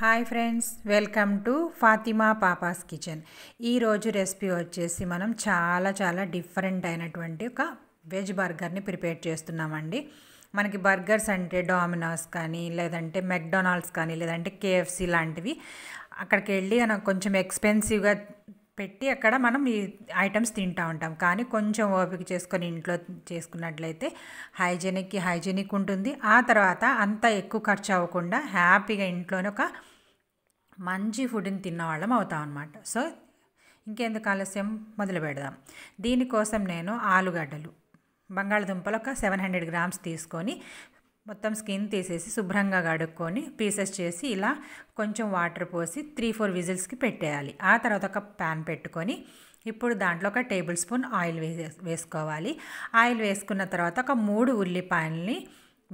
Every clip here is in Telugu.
Hi friends, welcome to Fatima పాపాస్ kitchen. ఈరోజు రెసిపీ వచ్చేసి మనం చాలా డిఫరెంట్ అయినటువంటి ఒక వెజ్ బర్గర్ని ప్రిపేర్ చేస్తున్నామండి. మనకి బర్గర్స్ అంటే డామినోస్ కానీ, లేదంటే మెక్డొనాల్డ్స్ కానీ, లేదంటే కేఎఫ్సి లాంటివి అక్కడికి వెళ్ళి కొంచెం ఎక్స్పెన్సివ్గా పెట్టి అక్కడ మనం ఈ ఐటమ్స్ తింటూ ఉంటాం. కానీ కొంచెం ఓపిక చేసుకొని ఇంట్లో చేసుకున్నట్లయితే హైజీనిక్ ఉంటుంది. ఆ తర్వాత అంత ఎక్కువ ఖర్చు అవ్వకుండా హ్యాపీగా ఇంట్లోనే ఒక మంచి ఫుడ్ని తిన్నవాళ్ళం అవుతాం అన్నమాట. సో ఇంకెందుకు ఆలస్యం, మొదలు పెడదాం. దీనికోసం నేను ఆలుగడ్డలు, బంగాళదుంపలు ఒక 700 గ్రామ్స్ తీసుకొని మొత్తం స్కిన్ తీసేసి శుభ్రంగా కడుక్కొని పీసెస్ చేసి ఇలా కొంచెం వాటర్ పోసి 3-4 విజిల్స్కి పెట్టేయాలి. ఆ తర్వాత ఒక ప్యాన్ పెట్టుకొని ఇప్పుడు దాంట్లో ఒక టేబుల్ స్పూన్ ఆయిల్ వేసుకోవాలి. ఆయిల్ వేసుకున్న తర్వాత ఒక 3 ఉల్లిపాయల్ని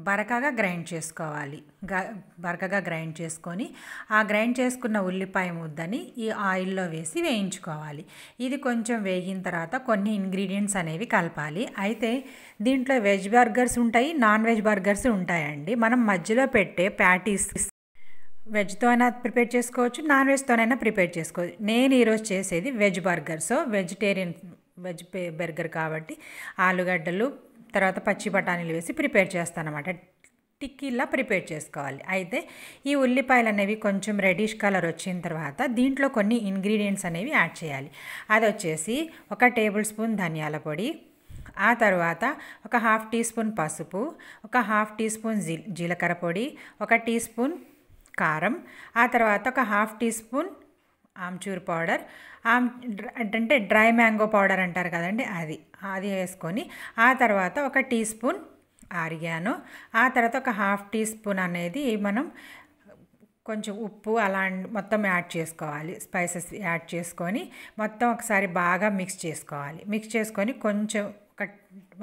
బరకగా గ్రైండ్ చేసుకోవాలి. బరకగా గ్రైండ్ చేసుకొని ఆ గ్రైండ్ చేసుకున్న ఉల్లిపాయ ముద్దని ఈ ఆయిల్లో వేసి వేయించుకోవాలి. ఇది కొంచెం వేగిన తర్వాత కొన్ని ఇంగ్రీడియంట్స్ అనేవి కలపాలి. అయితే దీంట్లో వెజ్ బర్గర్స్ ఉంటాయి, నాన్ వెజ్ బర్గర్స్ ఉంటాయండి. మనం మధ్యలో పెట్టే ప్యాటీస్ వెజ్తో అయినా ప్రిపేర్ చేసుకోవచ్చు, నాన్ వెజ్తోనైనా ప్రిపేర్ చేసుకోవచ్చు. నేను ఈరోజు చేసేది veg burger. So veg burger కాబట్టి ఆలుగడ్డలు తర్వాత పచ్చి బఠానీలు వేసి ప్రిపేర్ చేస్తానన్నమాట. టిక్కీలా ప్రిపేర్ చేసుకోవాలి. అయితే ఈ ఉల్లిపాయలు అనేవి కొంచెం రెడిష్ కలర్ వచ్చిన తర్వాత దీంట్లో కొన్ని ఇంగ్రీడియంట్స్ అనేవి యాడ్ చేయాలి. అది వచ్చేసి ఒక టేబుల్ స్పూన్ ధనియాల పొడి, ఆ తర్వాత ఒక 1/2 టీ స్పూన్ పసుపు, ఒక 1/2 టీ స్పూన్ జీలకర్ర పొడి, 1 టీ స్పూన్ కారం, ఆ తర్వాత ఒక 1/2 టీ స్పూన్ ఆమ్చూర్ పౌడర్, అంటే డ్రై మ్యాంగో పౌడర్ అంటారు కదండి, అది వేసుకొని ఆ తర్వాత 1 టీ స్పూన్ ఆరిగానో, ఆ తర్వాత ఒక 1/2 టీ స్పూన్ అనేది మనం కొంచెం ఉప్పు అలా మొత్తం యాడ్ చేసుకోవాలి. స్పైసెస్ యాడ్ చేసుకొని మొత్తం ఒకసారి బాగా మిక్స్ చేసుకోవాలి. మిక్స్ చేసుకొని కొంచెం ఒక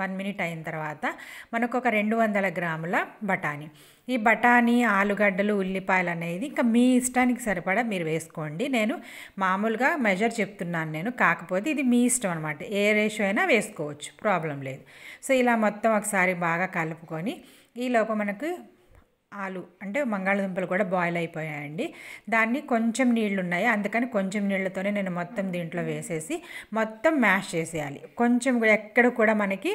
1 మినిట్ అయిన తర్వాత మనకు ఒక 200 గ్రాముల బఠానీ, ఈ బఠానీ, ఆలుగడ్డలు, ఉల్లిపాయలు అనేది ఇంకా మీ ఇష్టానికి సరిపడా మీరు వేసుకోండి. నేను మామూలుగా మెజర్ చెప్తున్నాను కాకపోతే ఇది మీ ఇష్టం అనమాట. ఏ రేషియో అయినా వేసుకోవచ్చు, ప్రాబ్లం లేదు. సో ఇలా మొత్తం ఒకసారి బాగా కలుపుకొని ఈలోపు మనకు అంటే బంగాళదుంపలు కూడా బాయిల్ అయిపోయాయండి. దాన్ని కొంచెం నీళ్ళు ఉన్నాయి, అందుకని కొంచెం నీళ్ళతోనే నేను మొత్తం దీంట్లో వేసేసి మొత్తం మ్యాష్ చేసేయాలి. కొంచెం ఎక్కడ కూడా మనకి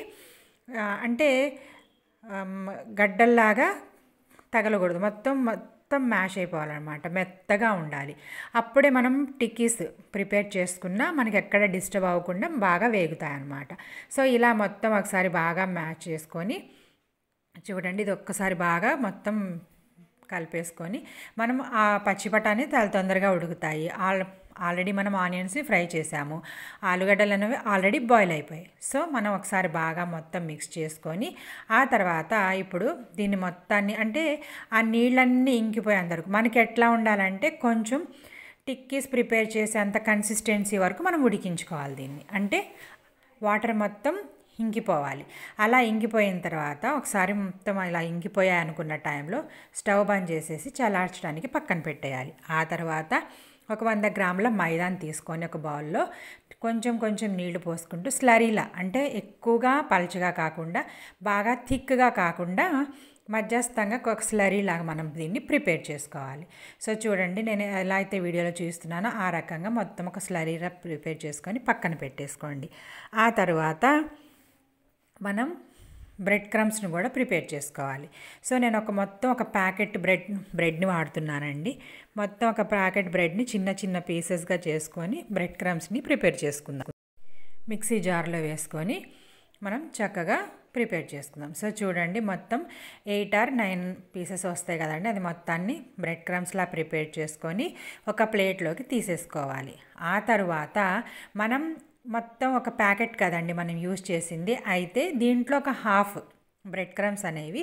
అంటే గడ్డల్లాగా తగలకూడదు, మొత్తం మ్యాష్ అయిపోవాలన్నమాట, మెత్తగా ఉండాలి. అప్పుడే మనం టిక్కీస్ ప్రిపేర్ చేసుకున్నా మనకి ఎక్కడ డిస్టర్బ్ అవ్వకుండా బాగా వేగుతాయి అన్నమాట. సో ఇలా మొత్తం ఒకసారి బాగా మ్యాష్ చేసుకొని చూడండి, ఇది ఒక్కసారి బాగా మొత్తం కలిపేసుకొని మనం ఆ పచ్చి బఠానీ చాలా తొందరగా ఉడుకుతాయి. ఆల్రెడీ మనం ఆనియన్స్ని ఫ్రై చేసాము, ఆలుగడ్డలు అనేవి ఆల్రెడీ బాయిల్ అయిపోయాయి. సో మనం ఒకసారి బాగా మొత్తం మిక్స్ చేసుకొని ఆ తర్వాత ఇప్పుడు దీన్ని మొత్తాన్ని అంటే ఆ నీళ్ళన్నీ ఇంకిపోయే అందరికి మనకి ఎట్లా ఉండాలంటే కొంచెం టిక్కీస్ ప్రిపేర్ చేసేంత కన్సిస్టెన్సీ వరకు మనం ఉడికించుకోవాలి దీన్ని. అంటే వాటర్ మొత్తం ఇంకిపోవాలి. అలా ఇంకిపోయిన తర్వాత ఒకసారి మొత్తం ఇలా ఇంకిపోయాయి అనుకున్న టైంలో స్టవ్ బంద్ చేసేసి చల్లార్చడానికి పక్కన పెట్టేయాలి. ఆ తర్వాత ఒక 100 గ్రాముల మైదాని తీసుకొని ఒక బౌల్లో కొంచెం నీళ్లు పోసుకుంటూ స్లరీలా, అంటే ఎక్కువగా పలుచగా కాకుండా బాగా థిక్గా కాకుండా మధ్యస్థంగా ఒక స్లరీ లాగా మనం దీన్ని ప్రిపేర్ చేసుకోవాలి. సో చూడండి, నేను ఎలా అయితే వీడియోలో చూస్తున్నానో ఆ రకంగా మొత్తం ఒక స్లరీలా ప్రిపేర్ చేసుకొని పక్కన పెట్టేసుకోండి. ఆ తర్వాత మనం బ్రెడ్ క్రమ్స్ని కూడా ప్రిపేర్ చేసుకోవాలి. సో నేను మొత్తం ఒక ప్యాకెట్ బ్రెడ్ని వాడుతున్నానండి. మొత్తం ఒక ప్యాకెట్ బ్రెడ్ని చిన్న పీసెస్గా చేసుకొని బ్రెడ్ క్రమ్స్ని ప్రిపేర్ చేసుకుందాం. మిక్సీ జార్లో వేసుకొని మనం చక్కగా ప్రిపేర్ చేసుకుందాం. సో చూడండి, మొత్తం 8 or 9 పీసెస్ వస్తాయి కదండి, అది మొత్తాన్ని బ్రెడ్ క్రమ్స్లా ప్రిపేర్ చేసుకొని ఒక ప్లేట్లోకి తీసేసుకోవాలి. ఆ తర్వాత మనం మొత్తం ఒక ప్యాకెట్ కదండి మనం యూజ్ చేసింది, అయితే దీంట్లో ఒక 1/2 బ్రెడ్ క్రమ్స్ అనేవి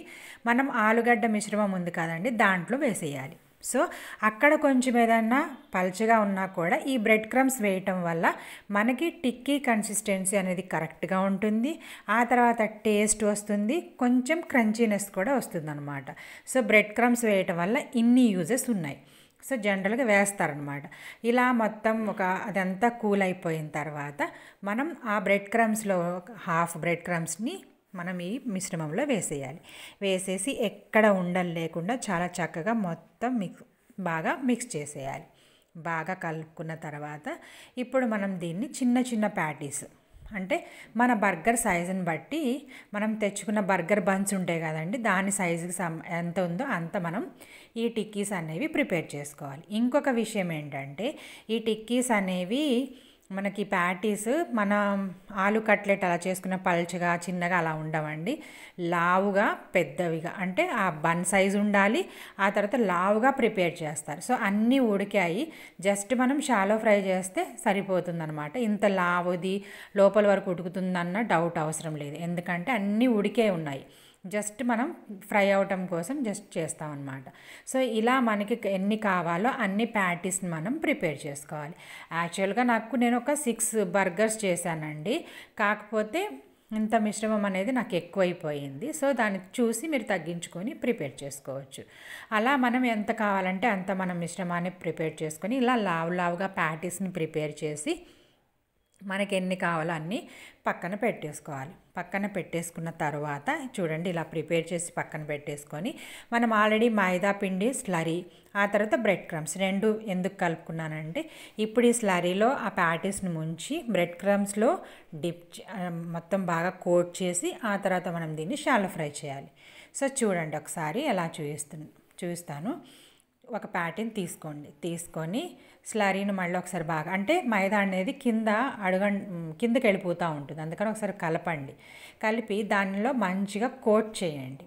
మనం ఆలుగడ్డ మిశ్రమం ఉంది కదండి దాంట్లో వేసేయాలి. సో అక్కడ కొంచెం ఏదన్నా పల్చగా ఉన్నా కూడా ఈ బ్రెడ్ క్రమ్స్ వేయటం వల్ల మనకి టిక్కీ కన్సిస్టెన్సీ అనేది కరెక్ట్గా ఉంటుంది. ఆ తర్వాత టేస్ట్ వస్తుంది, కొంచెం క్రంచీనెస్ కూడా వస్తుంది అనమాట. సో బ్రెడ్ క్రమ్స్ వేయటం వల్ల ఇన్ని యూజెస్ ఉన్నాయి. సో జనరల్గా వేస్తారనమాట. ఇలా మొత్తం అదంతా కూల్ అయిపోయిన తర్వాత మనం ఆ బ్రెడ్ క్రమ్స్లో 1/2 బ్రెడ్ క్రమ్స్ని మనం ఈ మిశ్రమంలో వేసేయాలి. వేసేసి ఎక్కడ ఉండలు లేకుండా చాలా చక్కగా మొత్తం బాగా మిక్స్ చేసేయాలి. బాగా కలుపుకున్న తర్వాత ఇప్పుడు మనం దీన్ని చిన్న చిన్న ప్యాటీస్, అంటే మన బర్గర్ సైజుని బట్టి మనం తెచ్చుకున్న బర్గర్ బన్స్ ఉంటాయి కదండి, దాని సైజుకి ఎంత ఉందో అంత మనం ఈ టిక్కీస్ అనేవి ప్రిపేర్ చేసుకోవాలి. ఇంకొక విషయం ఏంటంటే ఈ టిక్కీస్ అనేవి మనకి ప్యాటీస్ మన ఆలు కట్లెట్ అలా చేసుకున్న పల్చగా చిన్నగా అలా ఉండవండి, లావుగా పెద్దవిగా, అంటే ఆ బన్ సైజు ఉండాలి. ఆ తర్వాత లావుగా ప్రిపేర్ చేస్తారు. సో అన్నీ ఉడికాయి, జస్ట్ మనం షాలో ఫ్రై చేస్తే సరిపోతుందన్నమాట. ఇంత లావుది లోపల వరకు ఉడుకుతుందన్న డౌట్ అవసరం లేదు, ఎందుకంటే అన్నీ ఉడికే ఉన్నాయి. జస్ట్ మనం ఫ్రై అవటం కోసం జస్ట్ చేస్తామన్నమాట. సో ఇలా మనకి ఎన్ని కావాలో అన్ని ప్యాటీస్ని మనం ప్రిపేర్ చేసుకోవాలి. యాక్చువల్గా నేను ఒక 6 బర్గర్స్ చేశానండి, కాకపోతే ఇంత మిశ్రమం అనేది నాకు ఎక్కువైపోయింది. సో దాన్ని చూసి మీరు తగ్గించుకొని ప్రిపేర్ చేసుకోవచ్చు. అలా మనం ఎంత కావాలంటే అంత మనం మిశ్రమాన్ని ప్రిపేర్ చేసుకొని ఇలా లావుగా ప్యాటీస్ని ప్రిపేర్ చేసి మనకి ఎన్ని కావాలో అన్నీ పక్కన పెట్టేసుకోవాలి. పక్కన పెట్టేసుకున్న తర్వాత చూడండి, ఇలా ప్రిపేర్ చేసి పక్కన పెట్టేసుకొని మనం ఆల్రెడీ మైదా పిండి, స్లరీ, ఆ తర్వాత బ్రెడ్ క్రమ్స్ రెండు ఎందుకు కలుపుకున్నానంటే ఇప్పుడు ఈ స్లరీలో ఆ ప్యాటీస్ని ముంచి బ్రెడ్ క్రమ్స్లో మొత్తం బాగా కోట్ చేసి ఆ తర్వాత మనం దీన్ని షాలో ఫ్రై చేయాలి. సో చూడండి, ఒకసారి ఎలా చూపిస్తాను. ఒక ప్యాటీని తీసుకొని స్లరీని మళ్ళీ ఒకసారి బాగా, అంటే మైదా అనేది కిందకి వెళ్ళిపోతూ ఉంటుంది, అందుకని ఒకసారి కలిపి దానిలో మంచిగా కోట్ చేయండి.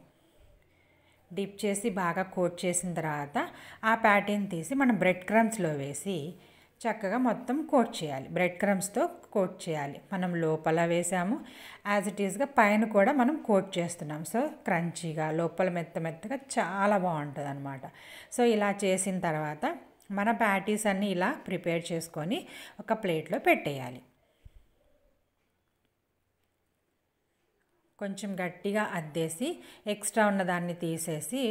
డిప్ చేసి బాగా కోట్ చేసిన తర్వాత ఆ ప్యాటీని తీసి మనం బ్రెడ్ క్రమ్స్లో వేసి చక్కగా మొత్తం కోట్ చేయాలి. బ్రెడ్ క్రమ్స్తో కోట్ చేయాలి. మనం లోపల వేసాము, యాజ్ ఇట్ ఈస్గా పైన కూడా మనం కోట్ చేస్తున్నాం. సో క్రంచీగా లోపల మెత్తగా చాలా బాగుంటుంది అనమాట. సో ఇలా చేసిన తర్వాత మన ప్యాటీస్ అన్నీ ఇలా ప్రిపేర్ చేసుకొని ఒక ప్లేట్లో పెట్టేయాలి. కొంచెం గట్టిగా అద్దేసి ఎక్స్ట్రా ఉన్నదాన్ని తీసేసి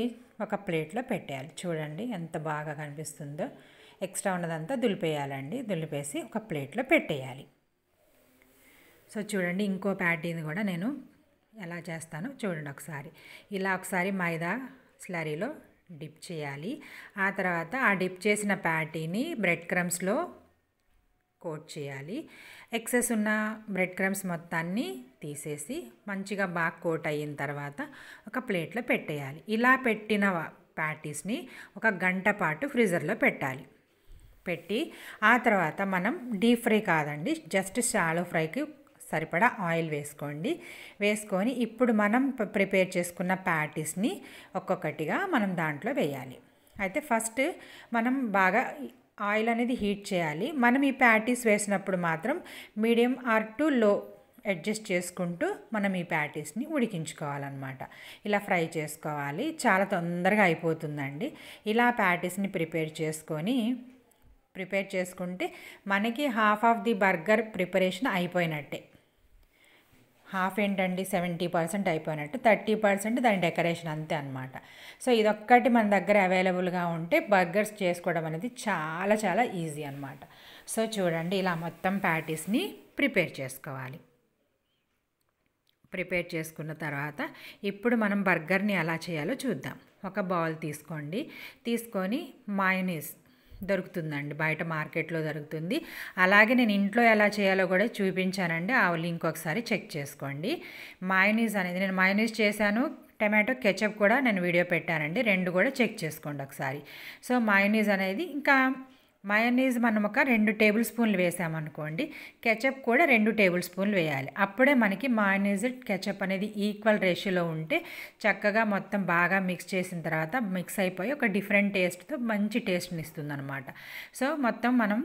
ఒక ప్లేట్లో పెట్టేయాలి. చూడండి ఎంత బాగా కనిపిస్తుందో. ఎక్స్ట్రా ఉన్నదంతా దులిపేసి ఒక ప్లేట్లో పెట్టేయాలి. సో చూడండి, ఇంకో ప్యాటీని కూడా నేను ఎలా చేస్తానో చూడండి ఒకసారి. ఇలా ఒకసారి మైదా స్లరీలో డిప్ చేయాలి. ఆ తర్వాత ఆ డిప్ చేసిన ప్యాటీని బ్రెడ్ క్రమ్స్లో కోట్ చేయాలి. ఎక్సెస్ ఉన్న బ్రెడ్ క్రమ్స్ మొత్తాన్ని తీసేసి మంచిగా బాగా కోట్ అయిన తర్వాత ఒక ప్లేట్లో పెట్టేయాలి. ఇలా పెట్టిన ప్యాటీస్ని 1 గంట పాటు ఫ్రీజర్లో పెట్టి ఆ తర్వాత మనం డీప్ ఫ్రై కాదండి, జస్ట్ షాలో ఫ్రైకి సరిపడా ఆయిల్ వేసుకొని ఇప్పుడు మనం ప్రిపేర్ చేసుకున్న ప్యాటీస్ని ఒక్కొక్కటిగా మనం దాంట్లో వేయాలి. అయితే ఫస్ట్ మనం బాగా ఆయిల్ అనేది హీట్ చేయాలి. మనం ఈ ప్యాటీస్ వేసినప్పుడు మాత్రం మీడియం ఆర్ టు లో అడ్జస్ట్ చేసుకుంటూ మనం ఈ ప్యాటీస్ని ఉడికించుకోవాలన్నమాట. ఇలా ఫ్రై చేసుకోవాలి, చాలా తొందరగా అయిపోతుందండి. ఇలా ప్యాటీస్ని ప్రిపేర్ చేసుకుంటే మనకి half of the burger preparation అయిపోయినట్టే. హాఫ్ ఏంటండి, 70% అయిపోయినట్టు, 30% దాని డెకరేషన్ అంతే అనమాట. సో ఇదొక్కటి మన దగ్గర అవైలబుల్గా ఉంటే బర్గర్స్ చేసుకోవడం అనేది చాలా చాలా ఈజీ అనమాట. సో చూడండి, ఇలా మొత్తం ప్యాటీస్ని ప్రిపేర్ చేసుకోవాలి. ప్రిపేర్ చేసుకున్న తర్వాత ఇప్పుడు మనం బర్గర్ని ఎలా చేయాలో చూద్దాం. ఒక బౌల్ తీసుకొని మయోనీస్ దొరుకుతుందండి, బయట మార్కెట్లో దొరుకుతుంది. అలాగే నేను ఇంట్లో ఎలా చేయాలో కూడా చూపించానండి, ఆ లింక్ ఒకసారి చెక్ చేసుకోండి. మయోనీస్ అనేది నేను మయోనీస్ చేశాను, టమాటో కెచప్ కూడా నేను వీడియో పెట్టానండి, 2 కూడా చెక్ చేసుకోండి ఒకసారి. సో మయోనీస్ అనేది, ఇంకా మయోనీస్ మనం ఒక 2 టేబుల్ స్పూన్లు వేసామనుకోండి, కెచప్ కూడా 2 టేబుల్ స్పూన్లు వేయాలి. అప్పుడే మనకి మయోనీస్ కెచప్ అనేది ఈక్వల్ రేషియోలో ఉంటే చక్కగా మొత్తం బాగా మిక్స్ చేసిన తర్వాత మిక్స్ అయిపోయి ఒక డిఫరెంట్ టేస్ట్తో మంచి టేస్ట్ని ఇస్తుంది అనమాట. సో మొత్తం మనం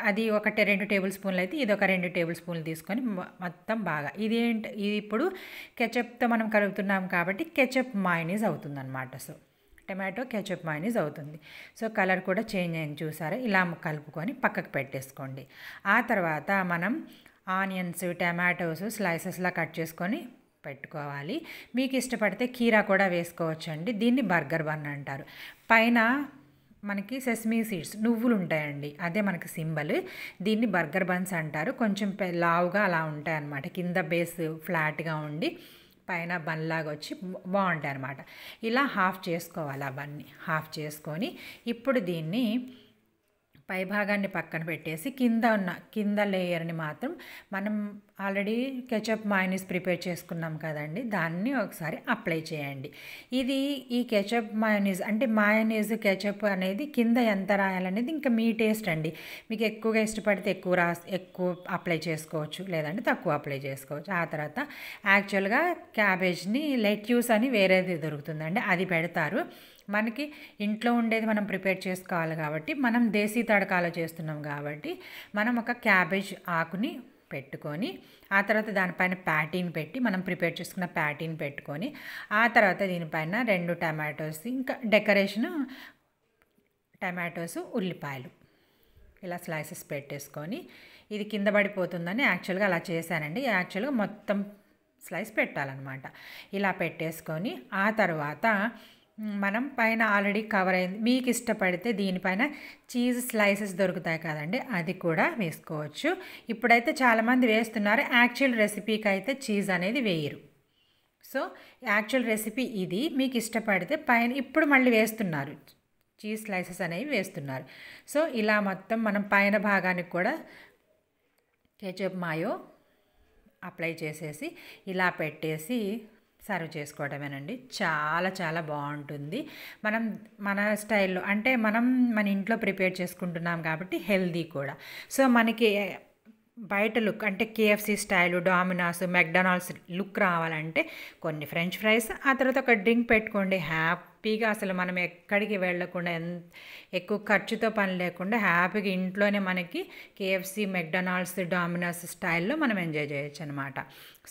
అది 2 టేబుల్ స్పూన్లు అయితే ఇది ఒక 2 టేబుల్ స్పూన్లు తీసుకొని మొత్తం బాగా ఇది ఇప్పుడు కెచప్తో మనం కలుపుతున్నాం కాబట్టి కెచప్ మయోనీస్ అవుతుందన్నమాట. సో టమాటో కెచప్ మయోనీస్ అవుతుంది. సో కలర్ కూడా చేంజ్ అయింది చూసారా. ఇలా కలుపుకొని పక్కకు పెట్టేసుకోండి. ఆ తర్వాత మనం ఆనియన్స్, టమాటోస్ స్లైసెస్లా కట్ చేసుకొని పెట్టుకోవాలి. మీకు ఇష్టపడితే కీరా కూడా వేసుకోవచ్చండి. దీన్ని బర్గర్ బన్ అంటారు. పైన మనకి సెసమీ సీడ్స్, నువ్వులు ఉంటాయండి, అదే మనకి సింబల్. దీన్ని బర్గర్ బన్స్ అంటారు. కొంచెం లావుగా అలా ఉంటాయి అన్నమాట. కింద బేస్ ఫ్లాట్గా ఉండి పైన బన్లాగా వచ్చి బాగుంటాయి అన్నమాట. ఇలా హాఫ్ చేసుకోవాలి. ఆ బన్ని హాఫ్ చేసుకొని ఇప్పుడు దీన్ని పై భాగాన్ని పక్కన పెట్టేసి కింద లేయర్ని మాత్రం మనం ఆల్రెడీ కెచప్ మయోనీస్ ప్రిపేర్ చేసుకున్నాం కదండి, దాన్ని ఒకసారి అప్లై చేయండి. ఈ కెచప్ మయోనీస్ అంటే మయోనీస్ కెచప్ అనేది కింద ఎంత రాయాలనేది ఇంకా మీ టేస్ట్ అండి. మీకు ఎక్కువగా ఇష్టపడితే ఎక్కువ అప్లై చేసుకోవచ్చు, లేదంటే తక్కువ అప్లై చేసుకోవచ్చు. ఆ తర్వాత యాక్చువల్గా క్యాబేజ్ని లెట్యూస్ అని వేరేది దొరుకుతుందండి, అది పెడతారు. మనకి ఇంట్లో ఉండేది మనం ప్రిపేర్ చేసుకోవాలి కాబట్టి, మనం దేశీ తడకాలో చేస్తున్నాం కాబట్టి మనం ఒక క్యాబేజ్ ఆకుని పెట్టుకొని ఆ తర్వాత దానిపైన ప్యాటీని పెట్టి మనం ప్రిపేర్ చేసుకున్న ప్యాటీని పెట్టుకొని ఆ తర్వాత దీనిపైన 2 టమాటోస్ ఇంకా డెకరేషన్ టమాటోస్ ఉల్లిపాయలు ఇలా స్లైసెస్ పెట్టేసుకొని ఇది కింద పడిపోతుందని యాక్చువల్గా అలా చేశానండి. యాక్చువల్గా మొత్తం స్లైస్ పెట్టాలన్నమాట. ఇలా పెట్టేసుకొని ఆ తర్వాత మనం పైన ఆల్రెడీ కవర్ అయింది. మీకు ఇష్టపడితే దీనిపైన చీజ్ స్లైసెస్ దొరుకుతాయి కదండి, అది కూడా వేసుకోవచ్చు. ఇప్పుడైతే చాలామంది వేస్తున్నారు, యాక్చువల్ రెసిపీకి అయితే చీజ్ అనేది వేయరు. సో యాక్చువల్ రెసిపీ ఇది. మీకు ఇష్టపడితే పైన ఇప్పుడు మళ్ళీ వేస్తున్నారు, చీజ్ స్లైసెస్ అనేవి వేస్తున్నారు. సో ఇలా మొత్తం మనం పైన భాగానికి కూడా కెచప్ మాయో అప్లై చేసేసి ఇలా పెట్టేసి సర్వ్ చేసుకోవడమేనండి. చాలా చాలా బాగుంటుంది. మన స్టైల్లో అంటే మన ఇంట్లో ప్రిపేర్ చేసుకుంటున్నాం కాబట్టి హెల్దీ కూడా. సో మనకి బయట లుక్ అంటే KFC style, dominoes, McDonald's look రావాలంటే కొన్ని ఫ్రెంచ్ ఫ్రైస్, ఆ తర్వాత ఒక డ్రింక్ పెట్టుకోండి. హ్యాపీగా అసలు మనం ఎక్కడికి వెళ్ళకుండా ఎక్కువ ఖర్చుతో పని లేకుండా హ్యాపీగా ఇంట్లోనే మనకి కేఎఫ్సి, మెక్డొనాల్డ్స్, డామినోస్ స్టైల్లో మనం ఎంజాయ్ చేయొచ్చు అనమాట.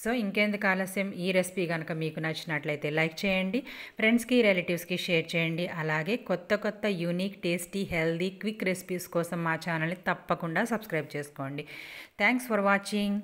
సో ఇంకెందుకు ఆలస్యం, ఈ రెసిపీ కనుక మీకు నచ్చినట్లయితే లైక్ చేయండి, ఫ్రెండ్స్కి రిలేటివ్స్కి షేర్ చేయండి. అలాగే కొత్త unique, tasty, healthy, quick recipes కోసం మా ఛానల్ని తప్పకుండా సబ్స్క్రైబ్ చేసుకోండి. Thanks for watching.